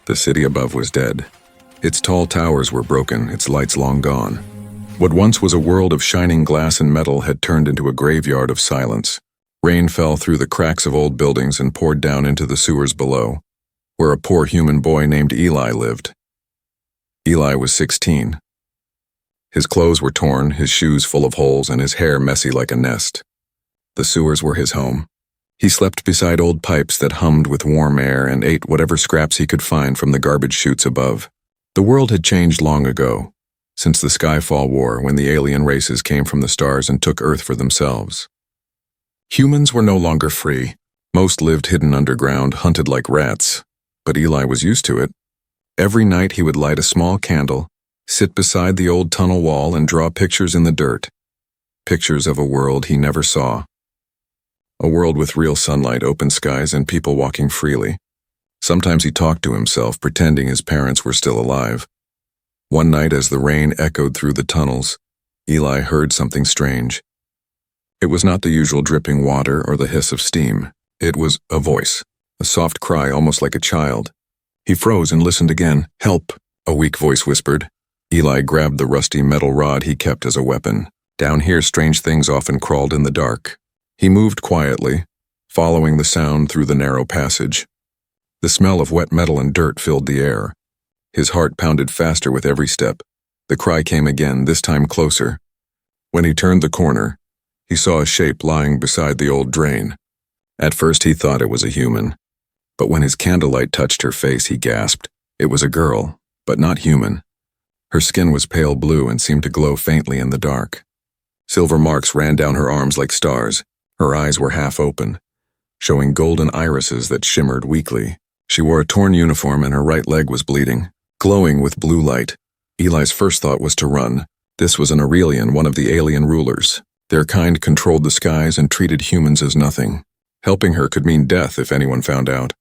The city above was dead. Its tall towers were broken, its lights long gone. What once was a world of shining glass and metal had turned into a graveyard of silence. Rain fell through the cracks of old buildings and poured down into the sewers below, where a poor human boy named Eli lived. Eli was 16. His clothes were torn, his shoes full of holes, and his hair messy like a nest. The sewers were his home. He slept beside old pipes that hummed with warm air and ate whatever scraps he could find from the garbage chutes above. The world had changed long ago, since the Skyfall War, when the alien races came from the stars and took Earth for themselves. Humans were no longer free. Most lived hidden underground, hunted like rats. But Eli was used to it. Every night he would light a small candle, sit beside the old tunnel wall and draw pictures in the dirt. Pictures of a world he never saw. A world with real sunlight, open skies, and people walking freely. Sometimes he talked to himself, pretending his parents were still alive. One night, as the rain echoed through the tunnels, Eli heard something strange. It was not the usual dripping water or the hiss of steam. It was a voice, a soft cry almost like a child. He froze and listened again. "Help," a weak voice whispered. Eli grabbed the rusty metal rod he kept as a weapon. Down here, strange things often crawled in the dark. He moved quietly, following the sound through the narrow passage. The smell of wet metal and dirt filled the air. His heart pounded faster with every step. The cry came again, this time closer. When he turned the corner, he saw a shape lying beside the old drain. At first he thought it was a human, but when his candlelight touched her face, he gasped. It was a girl, but not human. Her skin was pale blue and seemed to glow faintly in the dark. Silver marks ran down her arms like stars. Her eyes were half open, showing golden irises that shimmered weakly. She wore a torn uniform and her right leg was bleeding, glowing with blue light. Eli's first thought was to run. This was an Aurelian, one of the alien rulers. Their kind controlled the skies and treated humans as nothing. Helping her could mean death if anyone found out.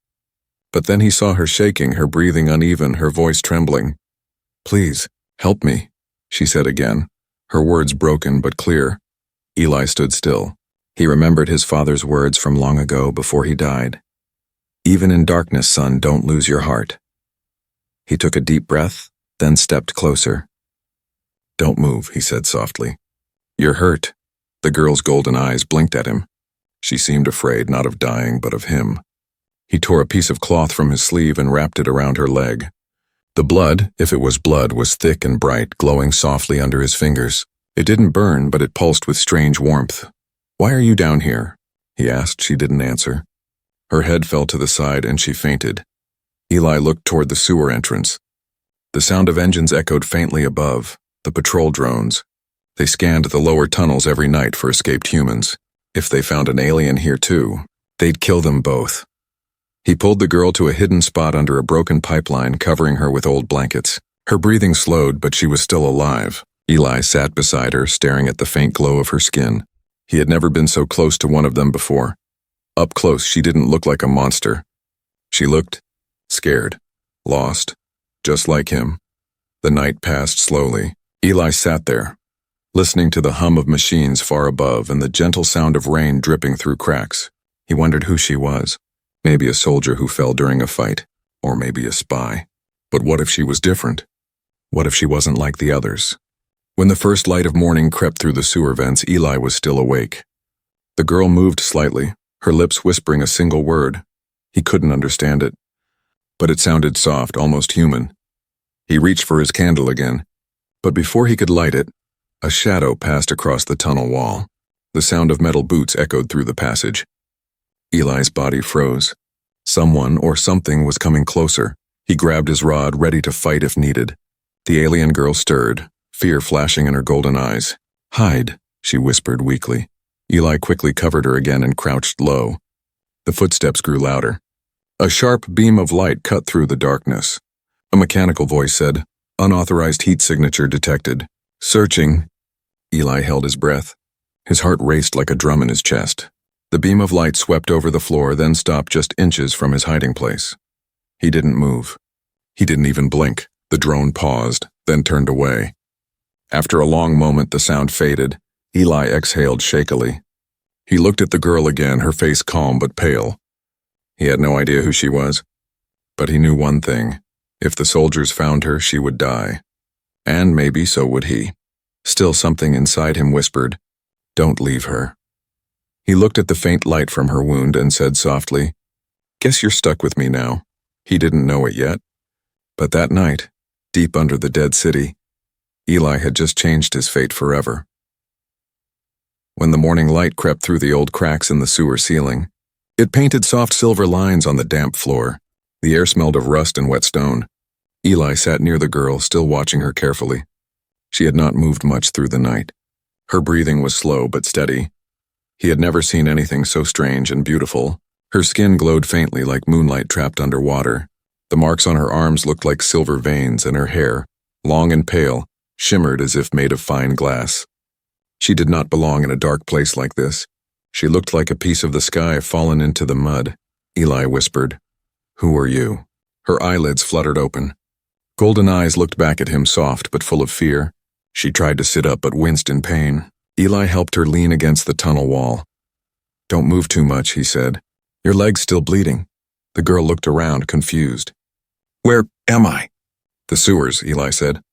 But then he saw her shaking, her breathing uneven, her voice trembling. "Please, help me," she said again, her words broken but clear. Eli stood still. He remembered his father's words from long ago before he died. "Even in darkness, son, don't lose your heart." He took a deep breath, then stepped closer. "Don't move," he said softly. "You're hurt." The girl's golden eyes blinked at him. She seemed afraid, not of dying, but of him. He tore a piece of cloth from his sleeve and wrapped it around her leg. The blood, if it was blood, was thick and bright, glowing softly under his fingers. It didn't burn, but it pulsed with strange warmth. "Why are you down here?" he asked. She didn't answer. Her head fell to the side and she fainted. Eli looked toward the sewer entrance. The sound of engines echoed faintly above, the patrol drones. They scanned the lower tunnels every night for escaped humans. If they found an alien here too, they'd kill them both. He pulled the girl to a hidden spot under a broken pipeline, covering her with old blankets. Her breathing slowed, but she was still alive. Eli sat beside her, staring at the faint glow of her skin. He had never been so close to one of them before. Up close, she didn't look like a monster. She looked scared, lost, just like him. The night passed slowly. Eli sat there, listening to the hum of machines far above and the gentle sound of rain dripping through cracks. He wondered who she was. Maybe a soldier who fell during a fight, or maybe a spy. But what if she was different? What if she wasn't like the others? When the first light of morning crept through the sewer vents, Eli was still awake. The girl moved slightly, her lips whispering a single word. He couldn't understand it, but it sounded soft, almost human. He reached for his candle again, but before he could light it, a shadow passed across the tunnel wall. The sound of metal boots echoed through the passage. Eli's body froze. Someone or something was coming closer. He grabbed his rod, ready to fight if needed. The alien girl stirred, fear flashing in her golden eyes. "Hide," she whispered weakly. Eli quickly covered her again and crouched low. The footsteps grew louder. A sharp beam of light cut through the darkness. A mechanical voice said, "Unauthorized heat signature detected. Searching." Eli held his breath. His heart raced like a drum in his chest. The beam of light swept over the floor, then stopped just inches from his hiding place. He didn't move. He didn't even blink. The drone paused, then turned away. After a long moment, the sound faded. Eli exhaled shakily. He looked at the girl again, her face calm but pale. He had no idea who she was, but he knew one thing. If the soldiers found her, she would die. And maybe so would he. Still, something inside him whispered, "Don't leave her." He looked at the faint light from her wound and said softly, "Guess you're stuck with me now." He didn't know it yet. But that night, deep under the dead city, Eli had just changed his fate forever. When the morning light crept through the old cracks in the sewer ceiling, it painted soft silver lines on the damp floor. The air smelled of rust and wet stone. Eli sat near the girl, still watching her carefully. She had not moved much through the night. Her breathing was slow but steady. He had never seen anything so strange and beautiful. Her skin glowed faintly like moonlight trapped under water. The marks on her arms looked like silver veins, and her hair, long and pale, shimmered as if made of fine glass. She did not belong in a dark place like this. She looked like a piece of the sky fallen into the mud. Eli whispered, "Who are you?" Her eyelids fluttered open. Golden eyes looked back at him, soft but full of fear. She tried to sit up but winced in pain. Eli helped her lean against the tunnel wall. "Don't move too much," he said. "Your leg's still bleeding." The girl looked around, confused. "Where am I?" "The sewers," Eli said.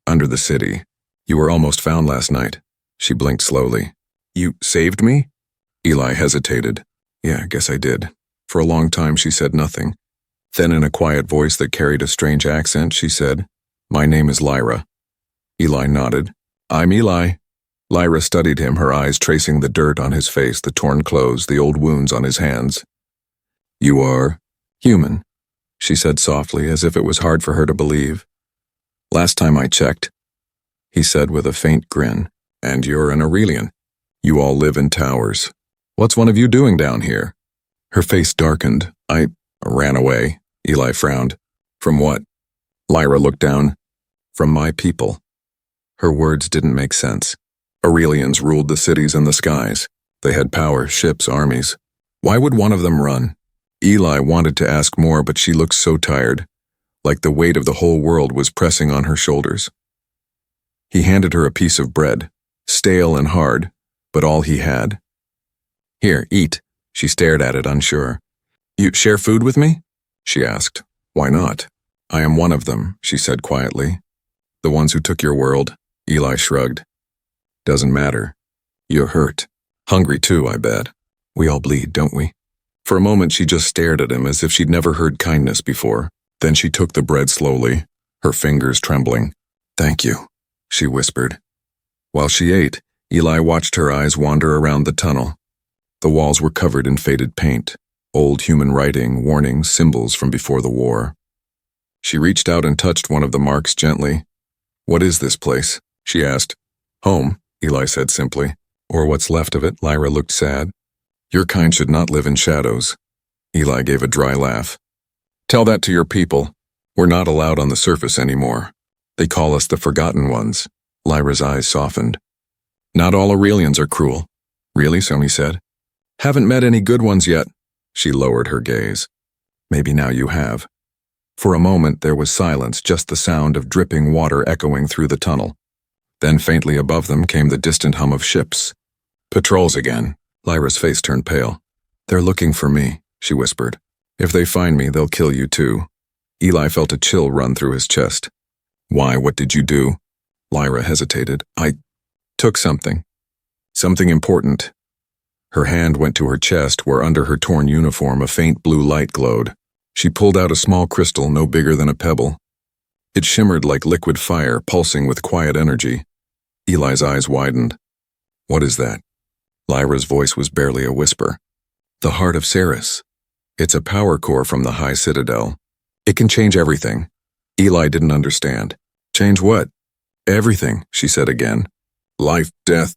"Under the city. You were almost found last night." She blinked slowly. "You saved me?" Eli hesitated. "Yeah, I guess I did." For a long time she said nothing. Then in a quiet voice that carried a strange accent, she said, "My name is Lyra." Eli nodded. "I'm Eli." Lyra studied him, her eyes tracing the dirt on his face, the torn clothes, the old wounds on his hands. "You are human," she said softly, as if it was hard for her to believe. "Last time I checked," he said with a faint grin, "and you're an Aurelian. You all live in towers. What's one of you doing down here?" Her face darkened. "I ran away," Eli frowned. "From what?" Lyra looked down. "From my people." Her words didn't make sense. Aurelians ruled the cities and the skies. They had power, ships, armies. Why would one of them run? Eli wanted to ask more, but she looked so tired, like the weight of the whole world was pressing on her shoulders. He handed her a piece of bread, stale and hard, but all he had. "Here, eat." She stared at it, unsure. "You share food with me?" she asked. "Why not?" "I am one of them," she said quietly. "The ones who took your world." Eli shrugged. "Doesn't matter. You're hurt. Hungry too, I bet. We all bleed, don't we?" For a moment she just stared at him as if she'd never heard kindness before. Then she took the bread slowly, her fingers trembling. "Thank you," she whispered. While she ate, Eli watched her eyes wander around the tunnel. The walls were covered in faded paint, old human writing, warnings, symbols from before the war. She reached out and touched one of the marks gently. "What is this place?" she asked. "Home," Eli said simply. "Or what's left of it." Lyra looked sad. "Your kind should not live in shadows." Eli gave a dry laugh. "Tell that to your people. We're not allowed on the surface anymore. They call us the Forgotten Ones." Lyra's eyes softened. "Not all Aurelians are cruel." "Really?" Sony said. "Haven't met any good ones yet." She lowered her gaze. "Maybe now you have." For a moment there was silence, just the sound of dripping water echoing through the tunnel. Then faintly above them came the distant hum of ships. "Patrols again." Lyra's face turned pale. "They're looking for me," she whispered. "If they find me, they'll kill you too." Eli felt a chill run through his chest. "Why, what did you do?" Lyra hesitated. "I took something. Something important." Her hand went to her chest, where under her torn uniform a faint blue light glowed. She pulled out a small crystal no bigger than a pebble. It shimmered like liquid fire, pulsing with quiet energy. Eli's eyes widened. "What is that?" Lyra's voice was barely a whisper. "The heart of Ceres. It's a power core from the High Citadel. It can change everything." Eli didn't understand. "Change what?" "Everything," she said again. "Life, death,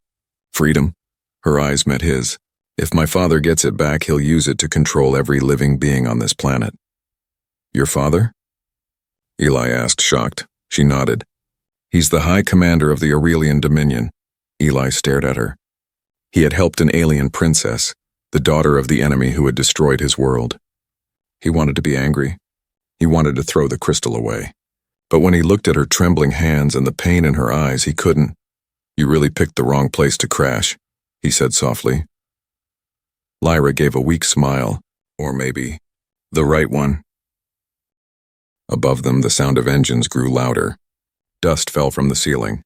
freedom." Her eyes met his. "If my father gets it back, he'll use it to control every living being on this planet." "Your father?" Eli asked, shocked. She nodded. "He's the High Commander of the Aurelian Dominion." Eli stared at her. He had helped an alien princess, the daughter of the enemy who had destroyed his world. He wanted to be angry. He wanted to throw the crystal away. But when he looked at her trembling hands and the pain in her eyes, he couldn't. "You really picked the wrong place to crash," he said softly. Lyra gave a weak smile, or maybe the right one. Above them, the sound of engines grew louder. Dust fell from the ceiling.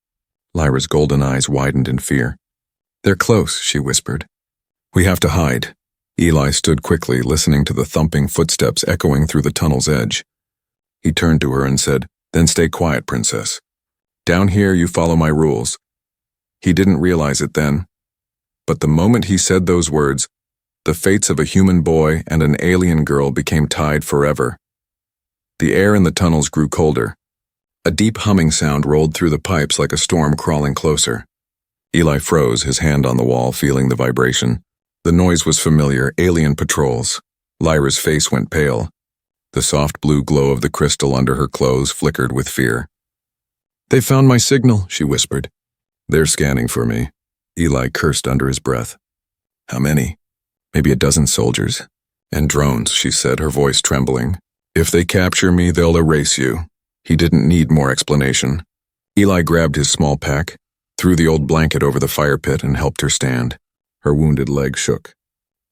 Lyra's golden eyes widened in fear. "They're close," she whispered. "We have to hide." Eli stood quickly, listening to the thumping footsteps echoing through the tunnel's edge. He turned to her and said, "Then stay quiet, princess. Down here, you follow my rules." He didn't realize it then, but the moment he said those words, the fates of a human boy and an alien girl became tied forever. The air in the tunnels grew colder. A deep humming sound rolled through the pipes like a storm crawling closer. Eli froze, his hand on the wall, feeling the vibration. The noise was familiar, alien patrols. Lyra's face went pale. The soft blue glow of the crystal under her clothes flickered with fear. "They found my signal," she whispered. "They're scanning for me." Eli cursed under his breath. "How many?" "Maybe a dozen soldiers. And drones," she said, her voice trembling. "If they capture me, they'll erase you." He didn't need more explanation. Eli grabbed his small pack, threw the old blanket over the fire pit, and helped her stand. Her wounded leg shook.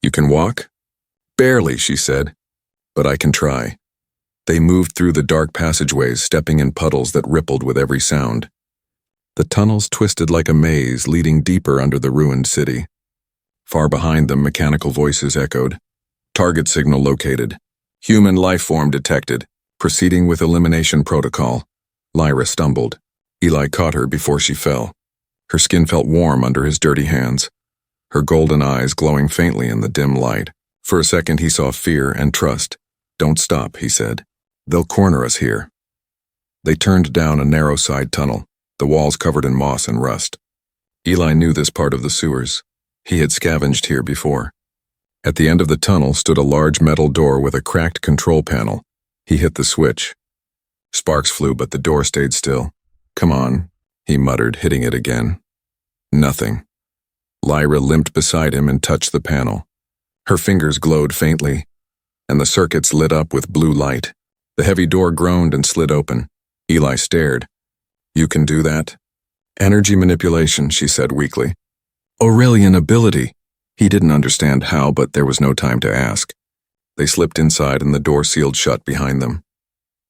"You can walk?" "Barely," she said. "But I can try." They moved through the dark passageways, stepping in puddles that rippled with every sound. The tunnels twisted like a maze, leading deeper under the ruined city. Far behind them, mechanical voices echoed. "Target signal located. Human life form detected. Proceeding with elimination protocol." Lyra stumbled. Eli caught her before she fell. Her skin felt warm under his dirty hands, her golden eyes glowing faintly in the dim light. For a second he saw fear and trust. "Don't stop," he said. "They'll corner us here." They turned down a narrow side tunnel, the walls covered in moss and rust. Eli knew this part of the sewers. He had scavenged here before. At the end of the tunnel stood a large metal door with a cracked control panel. He hit the switch. Sparks flew, but the door stayed still. "Come on," he muttered, hitting it again. Nothing. Lyra limped beside him and touched the panel. Her fingers glowed faintly, and the circuits lit up with blue light. The heavy door groaned and slid open. Eli stared. "You can do that?" "Energy manipulation," she said weakly. "Aurelian ability." He didn't understand how, but there was no time to ask. They slipped inside and the door sealed shut behind them.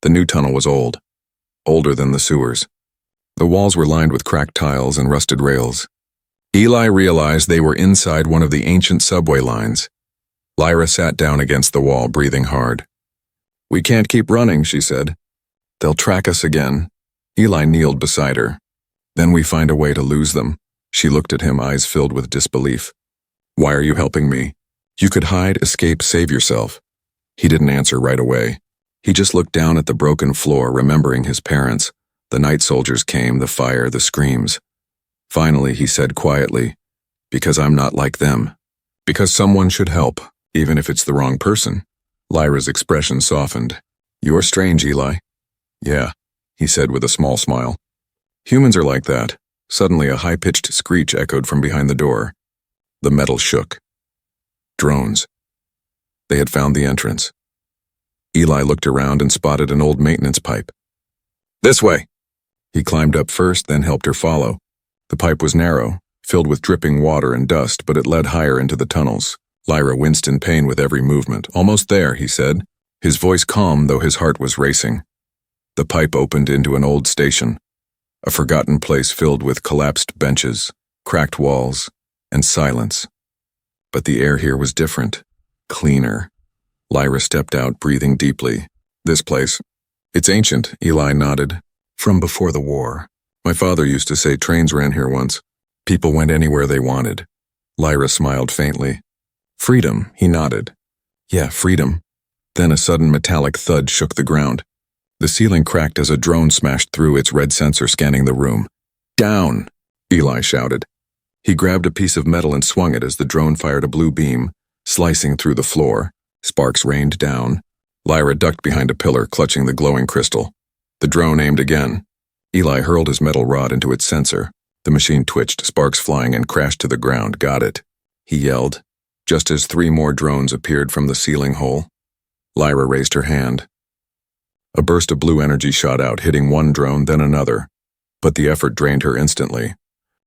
The new tunnel was old, older than the sewers. The walls were lined with cracked tiles and rusted rails. Eli realized they were inside one of the ancient subway lines. Lyra sat down against the wall, breathing hard. "We can't keep running," she said. "They'll track us again." Eli kneeled beside her. "Then we find a way to lose them." She looked at him, eyes filled with disbelief. "Why are you helping me? You could hide, escape, save yourself." He didn't answer right away. He just looked down at the broken floor, remembering his parents. The night soldiers came, the fire, the screams. Finally, he said quietly, "Because I'm not like them. Because someone should help, even if it's the wrong person." Lyra's expression softened. "You're strange, Eli." "Yeah," he said with a small smile. "Humans are like that." Suddenly, a high-pitched screech echoed from behind the door. The metal shook. Drones. They had found the entrance. Eli looked around and spotted an old maintenance pipe. "This way." He climbed up first, then helped her follow. The pipe was narrow, filled with dripping water and dust, but it led higher into the tunnels. Lyra winced in pain with every movement. "Almost there," he said, his voice calm though his heart was racing. The pipe opened into an old station, a forgotten place filled with collapsed benches, cracked walls, and silence. But the air here was different, cleaner. Lyra stepped out, breathing deeply. "This place. It's ancient," Eli nodded. "From before the war. My father used to say trains ran here once. People went anywhere they wanted." Lyra smiled faintly. "Freedom," he nodded. "Yeah, freedom." Then a sudden metallic thud shook the ground. The ceiling cracked as a drone smashed through, its red sensor scanning the room. "Down!" Eli shouted. He grabbed a piece of metal and swung it as the drone fired a blue beam, slicing through the floor. Sparks rained down. Lyra ducked behind a pillar, clutching the glowing crystal. The drone aimed again. Eli hurled his metal rod into its sensor. The machine twitched, sparks flying, and crashed to the ground. "Got it," he yelled, just as 3 more drones appeared from the ceiling hole. Lyra raised her hand. A burst of blue energy shot out, hitting one drone, then another. But the effort drained her instantly.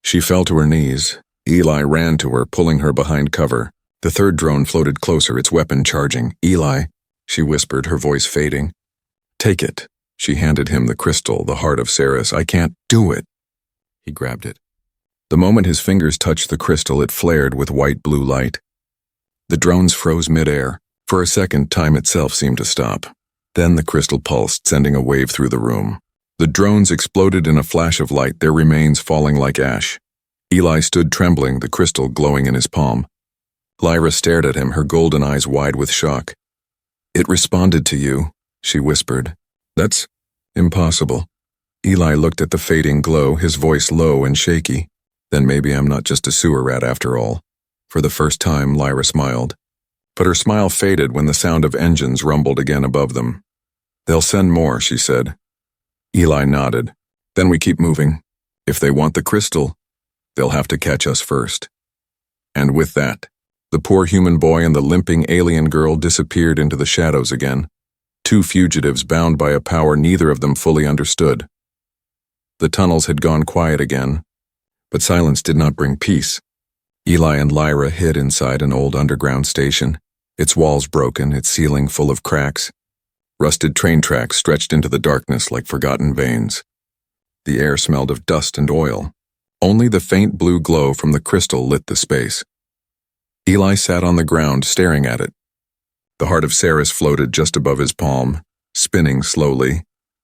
She fell to her knees. Eli ran to her, pulling her behind cover. The 3rd drone floated closer, its weapon charging. "Eli," she whispered, her voice fading. Take it. She handed him the crystal, the heart of Ceres. I can't do it. He grabbed it. The moment his fingers touched the crystal, it flared with white-blue light. The drones froze mid-air. For a second, time itself seemed to stop. Then the crystal pulsed, sending a wave through the room. The drones exploded in a flash of light, their remains falling like ash. Eli stood trembling, the crystal glowing in his palm. Lyra stared at him, her golden eyes wide with shock. It responded to you, she whispered. That's impossible. Eli looked at the fading glow, his voice low and shaky. Then maybe I'm not just a sewer rat after all. For the first time, Lyra smiled. But her smile faded when the sound of engines rumbled again above them. They'll send more, she said. Eli nodded. Then we keep moving. If they want the crystal, they'll have to catch us first. And with that, the poor human boy and the limping alien girl disappeared into the shadows again. Two fugitives bound by a power neither of them fully understood. The tunnels had gone quiet again, but silence did not bring peace. Eli and Lyra hid inside an old underground station, its walls broken, its ceiling full of cracks. Rusted train tracks stretched into the darkness like forgotten veins. The air smelled of dust and oil. Only the faint blue glow from the crystal lit the space. Eli sat on the ground, staring at it. The heart of Ceres floated just above his palm, spinning slowly,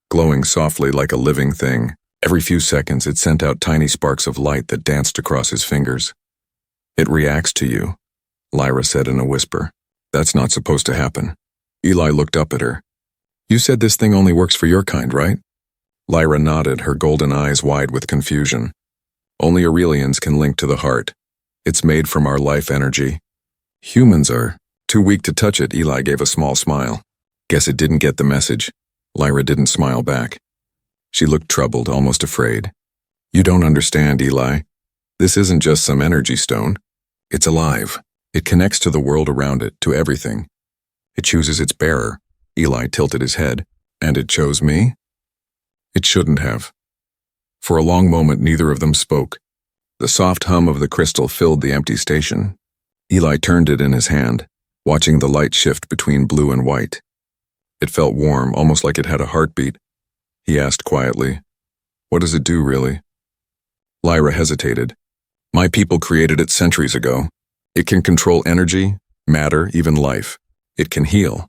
glowing softly like a living thing. Every few seconds it sent out tiny sparks of light that danced across his fingers. It reacts to you, Lyra said in a whisper. That's not supposed to happen. Eli looked up at her. You said this thing only works for your kind, right? Lyra nodded, her golden eyes wide with confusion. Only Aurelians can link to the heart. It's made from our life energy. Humans are too weak to touch it. Eli gave a small smile. Guess it didn't get the message. Lyra didn't smile back. She looked troubled, almost afraid. You don't understand, Eli. This isn't just some energy stone. It's alive. It connects to the world around it, to everything. It chooses its bearer. Eli tilted his head. And it chose me? It shouldn't have. For a long moment, neither of them spoke. The soft hum of the crystal filled the empty station. Eli turned it in his hand, watching the light shift between blue and white. It felt warm, almost like it had a heartbeat. He asked quietly, "What does it do, really?" Lyra hesitated. "My people created it centuries ago. It can control energy, matter, even life. It can heal,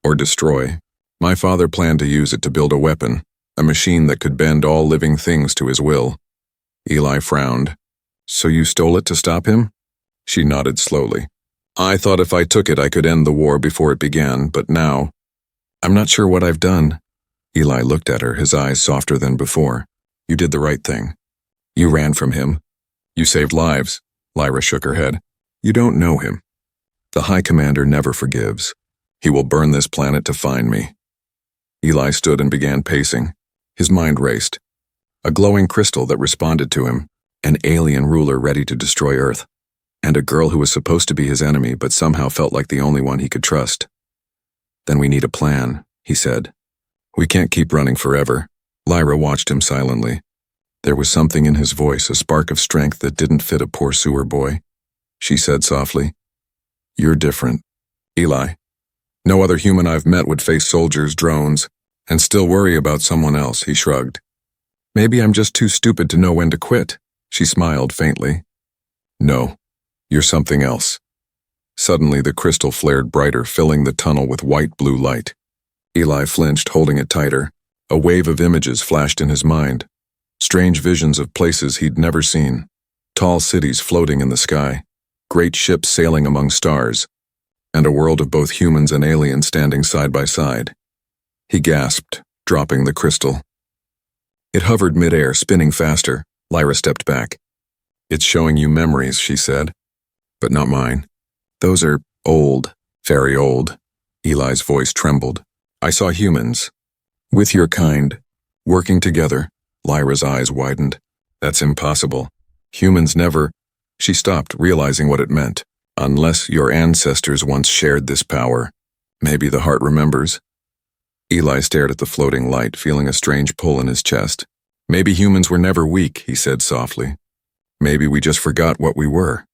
or destroy. My father planned to use it to build a weapon, a machine that could bend all living things to his will." Eli frowned. "So you stole it to stop him?" She nodded slowly. "I thought if I took it I could end the war before it began, but now, I'm not sure what I've done." Eli looked at her, his eyes softer than before. "You did the right thing. You ran from him. You saved lives." Lyra shook her head. "You don't know him. The High Commander never forgives. He will burn this planet to find me." Eli stood and began pacing. His mind raced. A glowing crystal that responded to him, an alien ruler ready to destroy Earth, and a girl who was supposed to be his enemy but somehow felt like the only one he could trust. "Then we need a plan," he said. "We can't keep running forever." Lyra watched him silently. There was something in his voice, a spark of strength that didn't fit a poor sewer boy. She said softly, "You're different, Eli. No other human I've met would face soldiers, drones, and still worry about someone else." He shrugged. "Maybe I'm just too stupid to know when to quit." She smiled faintly. "No, you're something else." Suddenly the crystal flared brighter, filling the tunnel with white-blue light. Eli flinched, holding it tighter. A wave of images flashed in his mind. Strange visions of places he'd never seen. Tall cities floating in the sky. Great ships sailing among stars. And a world of both humans and aliens standing side by side. He gasped, dropping the crystal. It hovered midair, spinning faster. Lyra stepped back. "It's showing you memories," she said. "But not mine. Those are old, very old." Eli's voice trembled. "I saw humans, with your kind, working together." Lyra's eyes widened. "That's impossible. Humans never—" She stopped, realizing what it meant. "Unless your ancestors once shared this power. Maybe the heart remembers." Eli stared at the floating light, feeling a strange pull in his chest. "Maybe humans were never weak," he said softly. "Maybe we just forgot what we were."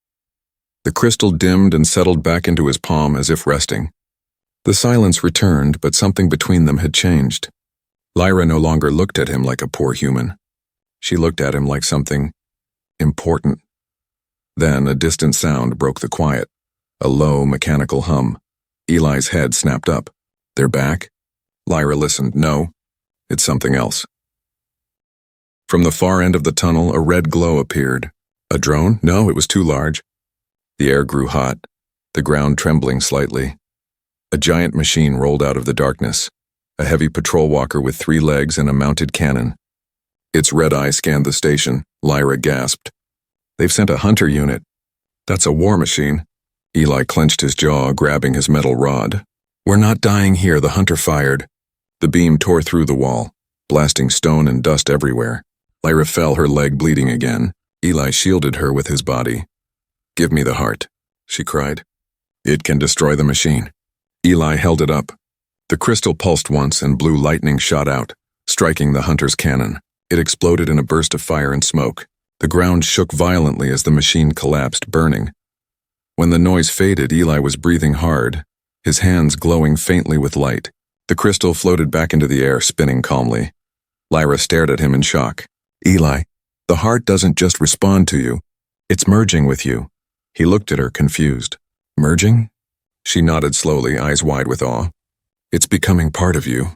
The crystal dimmed and settled back into his palm as if resting. The silence returned, but something between them had changed. Lyra no longer looked at him like a poor human. She looked at him like something important. Then a distant sound broke the quiet, a low, mechanical hum. Eli's head snapped up. They're back? Lyra listened. No, it's something else. From the far end of the tunnel, a red glow appeared. A drone? No, it was too large. The air grew hot, the ground trembling slightly. A giant machine rolled out of the darkness, a heavy patrol walker with 3 legs and a mounted cannon. Its red eye scanned the station. Lyra gasped. They've sent a hunter unit. That's a war machine. Eli clenched his jaw, grabbing his metal rod. We're not dying here, the hunter fired. The beam tore through the wall, blasting stone and dust everywhere. Lyra fell, her leg bleeding again. Eli shielded her with his body. Give me the heart, she cried. It can destroy the machine. Eli held it up. The crystal pulsed once and blue lightning shot out, striking the hunter's cannon. It exploded in a burst of fire and smoke. The ground shook violently as the machine collapsed, burning. When the noise faded, Eli was breathing hard, his hands glowing faintly with light. The crystal floated back into the air, spinning calmly. Lyra stared at him in shock. Eli, the heart doesn't just respond to you. It's merging with you. He looked at her, confused. Merging? She nodded slowly, eyes wide with awe. It's becoming part of you.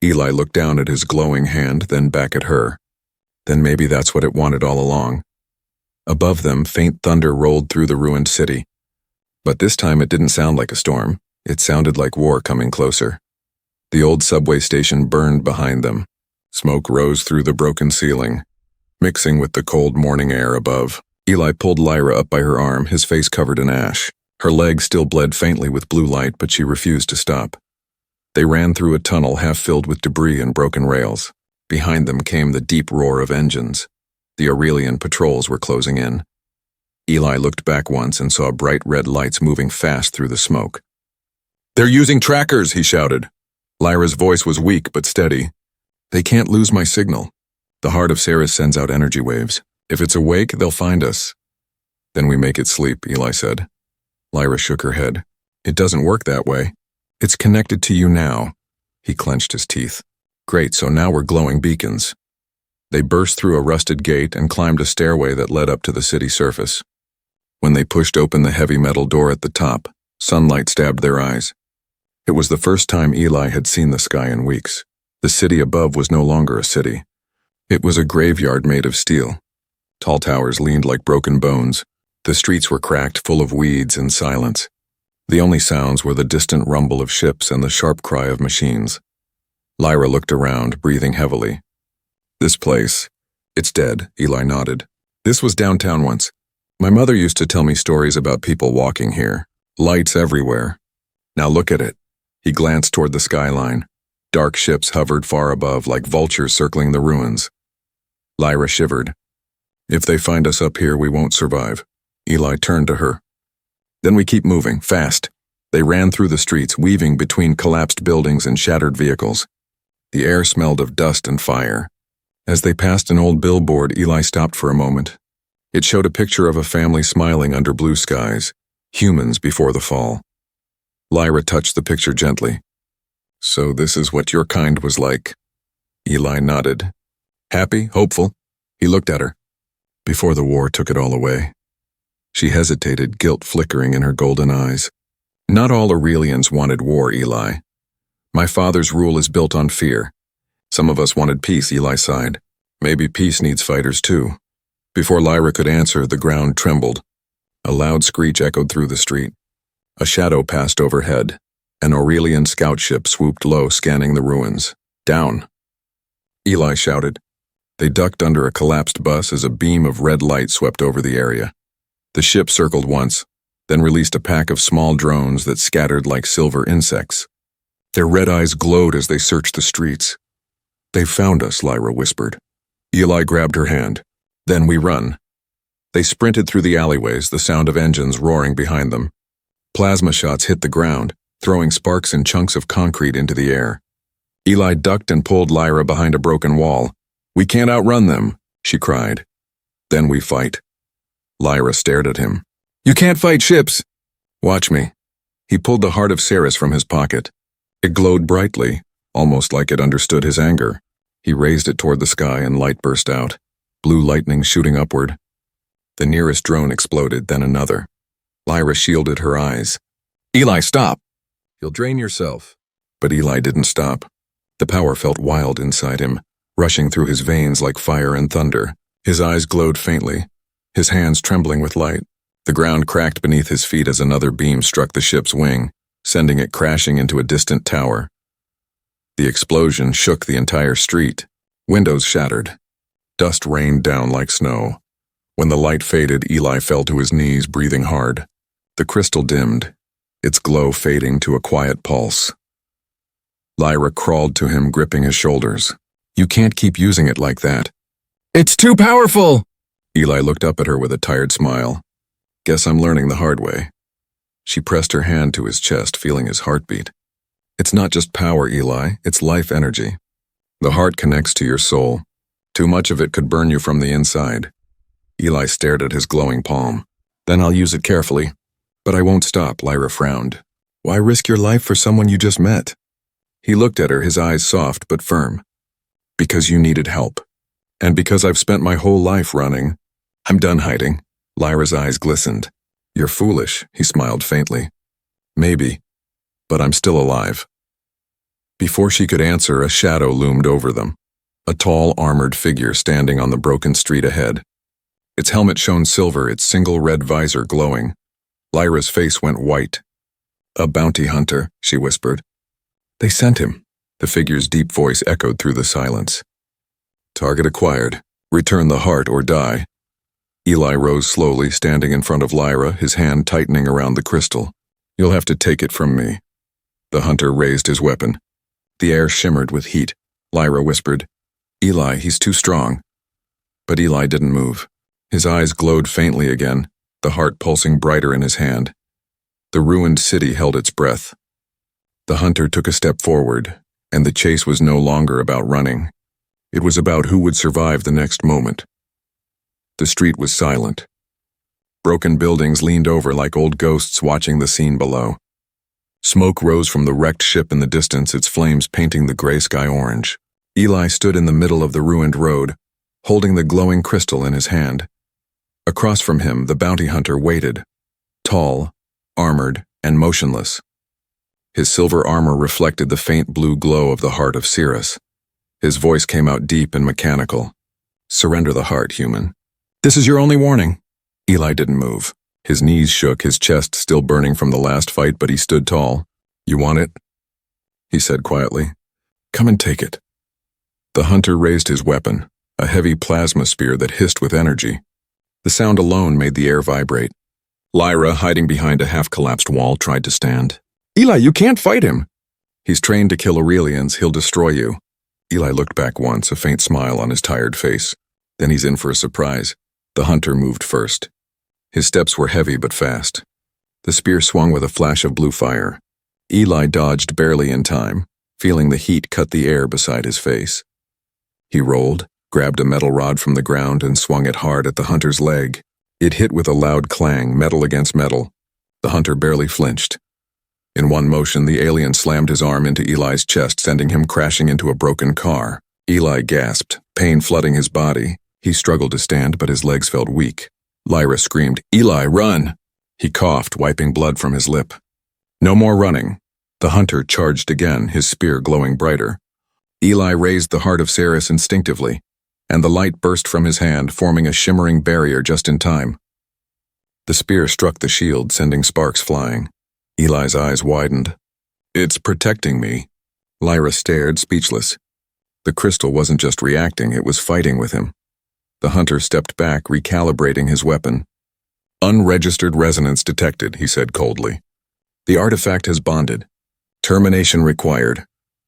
Eli looked down at his glowing hand, then back at her. Then maybe that's what it wanted all along. Above them, faint thunder rolled through the ruined city. But this time it didn't sound like a storm. It sounded like war coming closer. The old subway station burned behind them. Smoke rose through the broken ceiling, mixing with the cold morning air above. Eli pulled Lyra up by her arm, his face covered in ash. Her leg still bled faintly with blue light, but she refused to stop. They ran through a tunnel half filled with debris and broken rails. Behind them came the deep roar of engines. The Aurelian patrols were closing in. Eli looked back once and saw bright red lights moving fast through the smoke. They're using trackers, he shouted. Lyra's voice was weak but steady. They can't lose my signal. The heart of Ceres sends out energy waves. If it's awake, they'll find us. Then we make it sleep, Eli said. Lyra shook her head. It doesn't work that way. It's connected to you now. He clenched his teeth. Great, so now we're glowing beacons. They burst through a rusted gate and climbed a stairway that led up to the city surface. When they pushed open the heavy metal door at the top, sunlight stabbed their eyes. It was the first time Eli had seen the sky in weeks. The city above was no longer a city. It was a graveyard made of steel. Tall towers leaned like broken bones. The streets were cracked, full of weeds and silence. The only sounds were the distant rumble of ships and the sharp cry of machines. Lyra looked around, breathing heavily. This place, it's dead, Eli nodded. This was downtown once. My mother used to tell me stories about people walking here. Lights everywhere. Now look at it. He glanced toward the skyline. Dark ships hovered far above like vultures circling the ruins. Lyra shivered. If they find us up here, we won't survive. Eli turned to her. Then we keep moving, fast. They ran through the streets, weaving between collapsed buildings and shattered vehicles. The air smelled of dust and fire. As they passed an old billboard, Eli stopped for a moment. It showed a picture of a family smiling under blue skies, humans before the fall. Lyra touched the picture gently. So this is what your kind was like. Eli nodded. Happy, hopeful. He looked at her. Before the war took it all away. She hesitated, guilt flickering in her golden eyes. Not all Aurelians wanted war, Eli. My father's rule is built on fear. Some of us wanted peace, Eli sighed. Maybe peace needs fighters too. Before Lyra could answer, the ground trembled. A loud screech echoed through the street. A shadow passed overhead. An Aurelian scout ship swooped low, scanning the ruins. Down. Eli shouted. They ducked under a collapsed bus as a beam of red light swept over the area. The ship circled once, then released a pack of small drones that scattered like silver insects. Their red eyes glowed as they searched the streets. They found us, Lyra whispered. Eli grabbed her hand. Then we run. They sprinted through the alleyways, the sound of engines roaring behind them. Plasma shots hit the ground, throwing sparks and chunks of concrete into the air. Eli ducked and pulled Lyra behind a broken wall. We can't outrun them, she cried. Then we fight. Lyra stared at him. You can't fight ships. Watch me. He pulled the heart of Ceres from his pocket. It glowed brightly, almost like it understood his anger. He raised it toward the sky and light burst out, blue lightning shooting upward. The nearest drone exploded, then another. Lyra shielded her eyes. "Eli, stop! You'll drain yourself." But Eli didn't stop. The power felt wild inside him, rushing through his veins like fire and thunder. His eyes glowed faintly, his hands trembling with light. The ground cracked beneath his feet as another beam struck the ship's wing, sending it crashing into a distant tower. The explosion shook the entire street. Windows shattered. Dust rained down like snow. When the light faded, Eli fell to his knees, breathing hard. The crystal dimmed, its glow fading to a quiet pulse. Lyra crawled to him, gripping his shoulders. "You can't keep using it like that." "It's too powerful!" Eli looked up at her with a tired smile. "Guess I'm learning the hard way." She pressed her hand to his chest, feeling his heartbeat. "It's not just power, Eli, it's life energy. The heart connects to your soul. Too much of it could burn you from the inside." Eli stared at his glowing palm. "Then I'll use it carefully." "But I won't stop," Lyra frowned. "Why risk your life for someone you just met?" He looked at her, his eyes soft but firm. "Because you needed help. And because I've spent my whole life running. I'm done hiding." Lyra's eyes glistened. "You're foolish," he smiled faintly. "Maybe, but I'm still alive." Before she could answer, a shadow loomed over them. A tall, armored figure standing on the broken street ahead. Its helmet shone silver, its single red visor glowing. Lyra's face went white. "A bounty hunter," she whispered. "They sent him." The figure's deep voice echoed through the silence. "Target acquired. Return the heart or die." Eli rose slowly, standing in front of Lyra, his hand tightening around the crystal. "You'll have to take it from me." The hunter raised his weapon. The air shimmered with heat. Lyra whispered, "Eli, he's too strong." But Eli didn't move. His eyes glowed faintly again, the heart pulsing brighter in his hand. The ruined city held its breath. The hunter took a step forward, and the chase was no longer about running. It was about who would survive the next moment. The street was silent. Broken buildings leaned over like old ghosts watching the scene below. Smoke rose from the wrecked ship in the distance, its flames painting the gray sky orange. Eli stood in the middle of the ruined road, holding the glowing crystal in his hand. Across from him, the bounty hunter waited, tall, armored, and motionless. His silver armor reflected the faint blue glow of the heart of Ceres. His voice came out deep and mechanical. "Surrender the heart, human. This is your only warning." Eli didn't move. His knees shook, his chest still burning from the last fight, but he stood tall. "You want it?" he said quietly. "Come and take it." The hunter raised his weapon, a heavy plasma spear that hissed with energy. The sound alone made the air vibrate. Lyra, hiding behind a half-collapsed wall, tried to stand. "Eli, you can't fight him." "He's trained to kill Aurelians. He'll destroy you." Eli looked back once, a faint smile on his tired face. Then he's in for a surprise. The hunter moved first. His steps were heavy but fast. The spear swung with a flash of blue fire. Eli dodged barely in time, feeling the heat cut the air beside his face. He rolled, grabbed a metal rod from the ground, and swung it hard at the hunter's leg. It hit with a loud clang, metal against metal. The hunter barely flinched. In one motion, the alien slammed his arm into Eli's chest, sending him crashing into a broken car. Eli gasped, pain flooding his body. He struggled to stand, but his legs felt weak. Lyra screamed, "Eli, run!" He coughed, wiping blood from his lip. No more running. The hunter charged again, his spear glowing brighter. Eli raised the heart of Ceres instinctively, and the light burst from his hand, forming a shimmering barrier just in time. The spear struck the shield, sending sparks flying. Eli's eyes widened. "It's protecting me." Lyra stared, speechless. The crystal wasn't just reacting, it was fighting with him. The hunter stepped back, recalibrating his weapon. "Unregistered resonance detected," he said coldly. "The artifact has bonded. Termination required."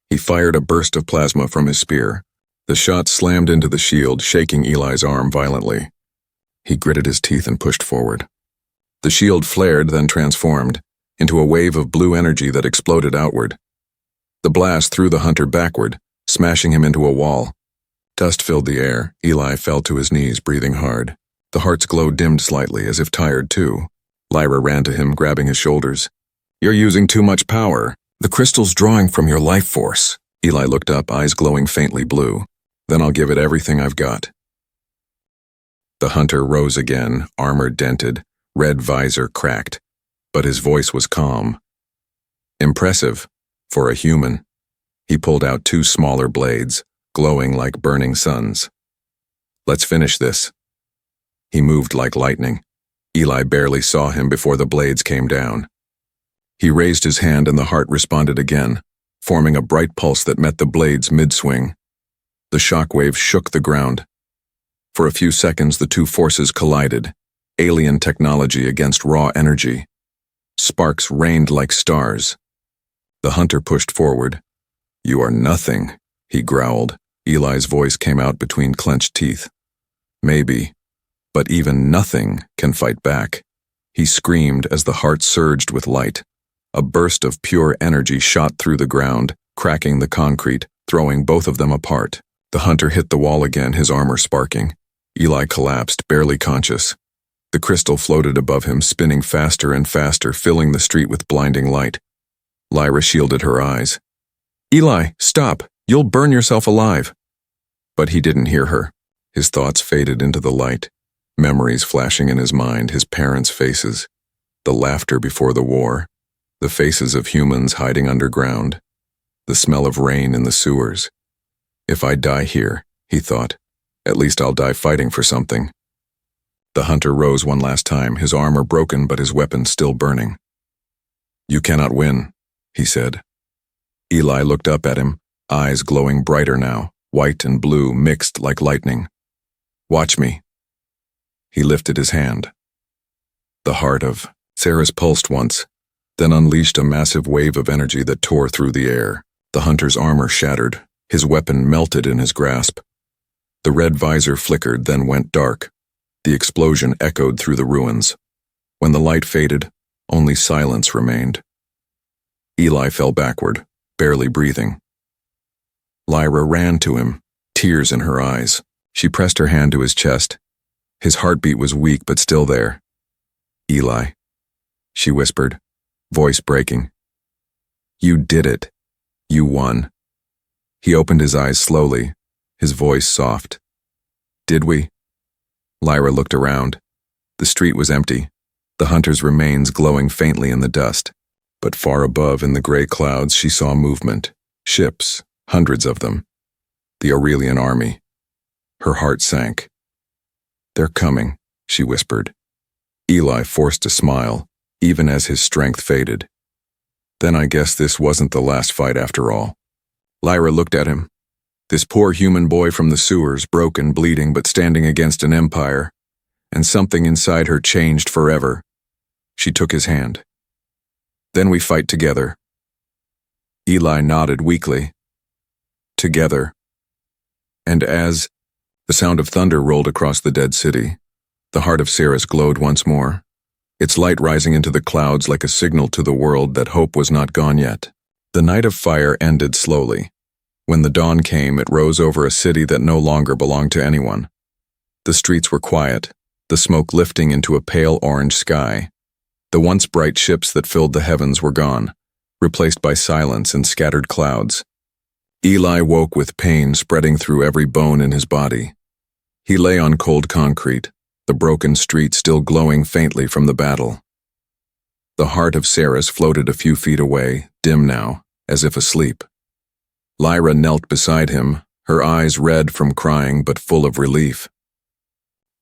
He fired a burst of plasma from his spear. The shot slammed into the shield, shaking Eli's arm violently. He gritted his teeth and pushed forward. The shield flared, then transformed into a wave of blue energy that exploded outward. The blast threw the hunter backward, smashing him into a wall. Dust filled the air. Eli fell to his knees, breathing hard. The heart's glow dimmed slightly, as if tired too. Lyra ran to him, grabbing his shoulders. You're using too much power. The crystal's drawing from your life force. Eli looked up, eyes glowing faintly blue. Then I'll give it everything I've got. The hunter rose again, armor dented, red visor cracked, but his voice was calm. Impressive, for a human. He pulled out 2 smaller blades, glowing like burning suns. Let's finish this. He moved like lightning. Eli barely saw him before the blades came down. He raised his hand and the heart responded again, forming a bright pulse that met the blades mid-swing. The shockwave shook the ground. For a few seconds, the 2 forces collided, alien technology against raw energy. Sparks rained like stars. The hunter pushed forward. You are nothing, he growled. Eli's voice came out between clenched teeth. Maybe, but even nothing can fight back. He screamed as the heart surged with light. A burst of pure energy shot through the ground, cracking the concrete, throwing both of them apart. The hunter hit the wall again, his armor sparking. Eli collapsed, barely conscious. The crystal floated above him, spinning faster and faster, filling the street with blinding light. Lyra shielded her eyes. Eli, stop! You'll burn yourself alive! But he didn't hear her. His thoughts faded into the light, memories flashing in his mind, his parents' faces, the laughter before the war, the faces of humans hiding underground, the smell of rain in the sewers. If I die here, he thought, at least I'll die fighting for something. The hunter rose one last time, his armor broken but his weapon still burning. You cannot win, he said. Eli looked up at him, eyes glowing brighter now, white and blue mixed like lightning. Watch me. He lifted his hand. The heart of Sarah's pulsed once, then unleashed a massive wave of energy that tore through the air. The hunter's armor shattered, his weapon melted in his grasp. The red visor flickered, then went dark. The explosion echoed through the ruins. When the light faded, only silence remained. Eli fell backward, barely breathing. Lyra ran to him, tears in her eyes. She pressed her hand to his chest. His heartbeat was weak but still there. Eli, she whispered, voice breaking. You did it. You won. He opened his eyes slowly, his voice soft. Did we? Lyra looked around. The street was empty, the hunter's remains glowing faintly in the dust. But far above in the gray clouds she saw movement, ships, hundreds of them. The Aurelian army. Her heart sank. They're coming, she whispered. Eli forced a smile, even as his strength faded. Then I guess this wasn't the last fight after all. Lyra looked at him. This poor human boy from the sewers, broken, bleeding, but standing against an empire. And something inside her changed forever. She took his hand. Then we fight together. Eli nodded weakly. Together. And as the sound of thunder rolled across the dead city, the heart of Ceres glowed once more, its light rising into the clouds like a signal to the world that hope was not gone yet. The night of fire ended slowly. When the dawn came, it rose over a city that no longer belonged to anyone. The streets were quiet, the smoke lifting into a pale orange sky. The once bright ships that filled the heavens were gone, replaced by silence and scattered clouds. Eli woke with pain spreading through every bone in his body. He lay on cold concrete, the broken street still glowing faintly from the battle. The heart of Ceres floated a few feet away, dim now, as if asleep. Lyra knelt beside him, her eyes red from crying but full of relief.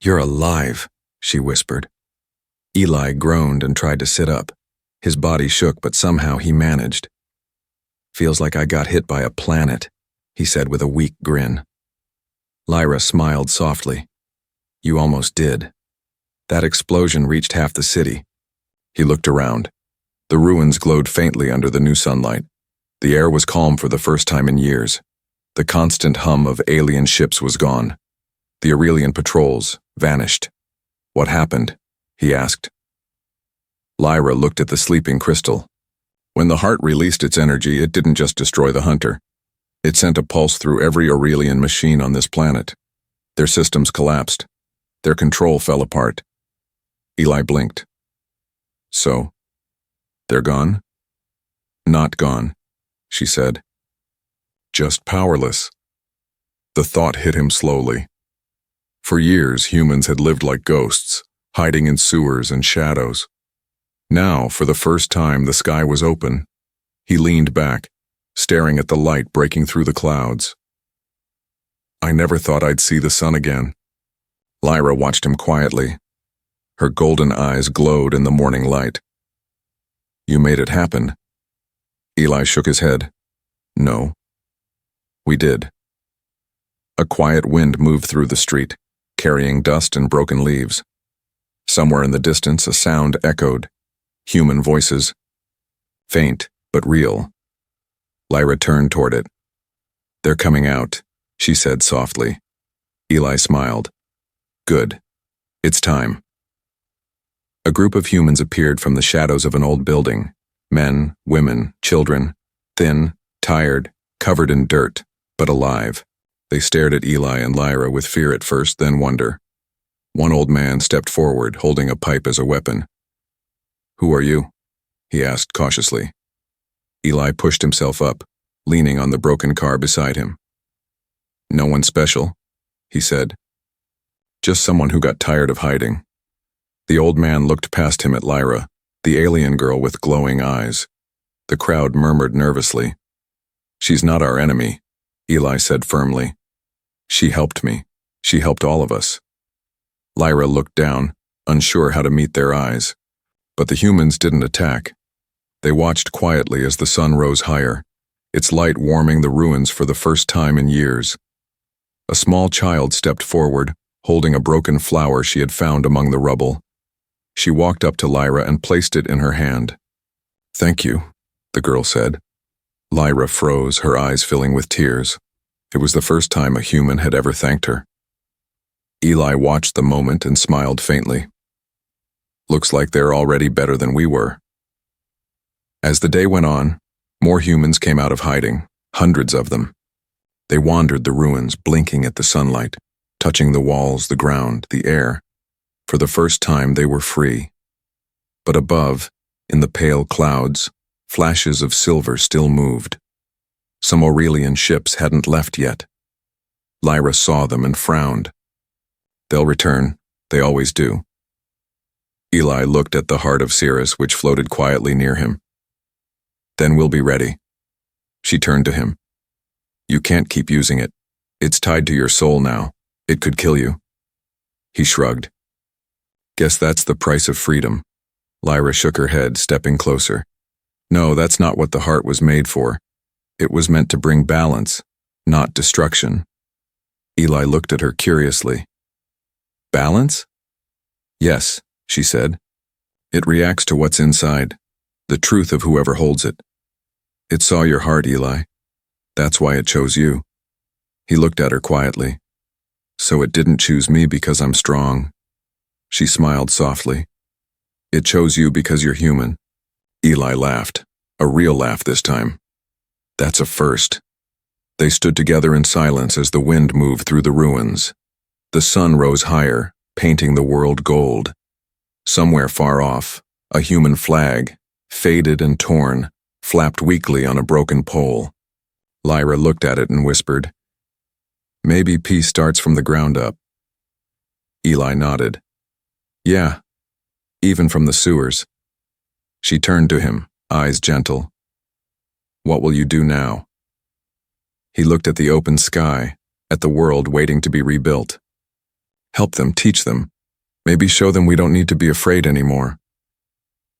You're alive, she whispered. Eli groaned and tried to sit up. His body shook, but somehow he managed. Feels like I got hit by a planet, he said with a weak grin. Lyra smiled softly. You almost did. That explosion reached half the city. He looked around. The ruins glowed faintly under the new sunlight. The air was calm for the first time in years. The constant hum of alien ships was gone. The Aurelian patrols vanished. What happened? He asked. Lyra looked at the sleeping crystal. When the heart released its energy, it didn't just destroy the hunter. It sent a pulse through every Aurelian machine on this planet. Their systems collapsed. Their control fell apart. Eli blinked. So, they're gone? Not gone, she said. Just powerless. The thought hit him slowly. For years, humans had lived like ghosts, hiding in sewers and shadows. Now, for the first time, the sky was open. He leaned back, staring at the light breaking through the clouds. I never thought I'd see the sun again. Lyra watched him quietly. Her golden eyes glowed in the morning light. You made it happen. Eli shook his head. No. We did. A quiet wind moved through the street, carrying dust and broken leaves. Somewhere in the distance, a sound echoed. Human voices. Faint, but real. Lyra turned toward it. They're coming out, she said softly. Eli smiled. Good. It's time. A group of humans appeared from the shadows of an old building. Men, women, children, thin, tired, covered in dirt, but alive. They stared at Eli and Lyra with fear at first, then wonder. One old man stepped forward, holding a pipe as a weapon. Who are you? He asked cautiously. Eli pushed himself up, leaning on the broken car beside him. No one special, he said. Just someone who got tired of hiding. The old man looked past him at Lyra, the alien girl with glowing eyes. The crowd murmured nervously. She's not our enemy, Eli said firmly. She helped me. She helped all of us. Lyra looked down, unsure how to meet their eyes. But the humans didn't attack. They watched quietly as the sun rose higher, its light warming the ruins for the first time in years. A small child stepped forward, holding a broken flower she had found among the rubble. She walked up to Lyra and placed it in her hand. Thank you, the girl said. Lyra froze, her eyes filling with tears. It was the first time a human had ever thanked her. Eli watched the moment and smiled faintly. Looks like they're already better than we were. As the day went on, more humans came out of hiding, hundreds of them. They wandered the ruins, blinking at the sunlight, touching the walls, the ground, the air. For the first time, they were free. But above, in the pale clouds, flashes of silver still moved. Some Aurelian ships hadn't left yet. Lyra saw them and frowned. They'll return. They always do. Eli looked at the heart of Cirrus, which floated quietly near him. Then we'll be ready. She turned to him. You can't keep using it. It's tied to your soul now. It could kill you. He shrugged. Guess that's the price of freedom. Lyra shook her head, stepping closer. No, that's not what the heart was made for. It was meant to bring balance, not destruction. Eli looked at her curiously. Balance? Yes, she said. It reacts to what's inside, the truth of whoever holds it. It saw your heart, Eli. That's why it chose you. He looked at her quietly. So it didn't choose me because I'm strong. She smiled softly. It chose you because you're human. Eli laughed, a real laugh this time. That's a first. They stood together in silence as the wind moved through the ruins. The sun rose higher, painting the world gold. Somewhere far off, a human flag, faded and torn, flapped weakly on a broken pole. Lyra looked at it and whispered, Maybe peace starts from the ground up. Eli nodded. Yeah, even from the sewers. She turned to him, eyes gentle. What will you do now? He looked at the open sky, at the world waiting to be rebuilt. Help them, teach them. Maybe show them we don't need to be afraid anymore.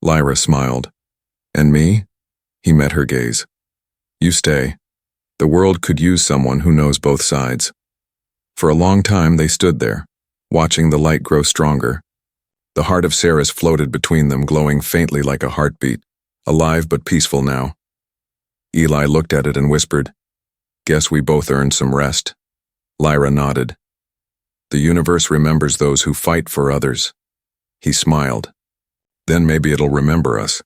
Lyra smiled. And me? He met her gaze. You stay. The world could use someone who knows both sides. For a long time they stood there, watching the light grow stronger. The heart of Ceres floated between them, glowing faintly like a heartbeat, alive but peaceful now. Eli looked at it and whispered, Guess we both earned some rest. Lyra nodded. The universe remembers those who fight for others. He smiled. Then maybe it'll remember us.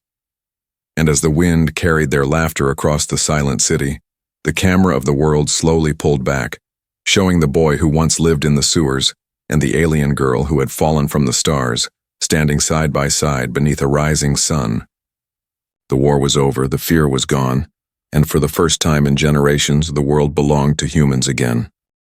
And as the wind carried their laughter across the silent city, the camera of the world slowly pulled back, showing the boy who once lived in the sewers and the alien girl who had fallen from the stars, standing side by side beneath a rising sun. The war was over, the fear was gone, and for the first time in generations, the world belonged to humans again.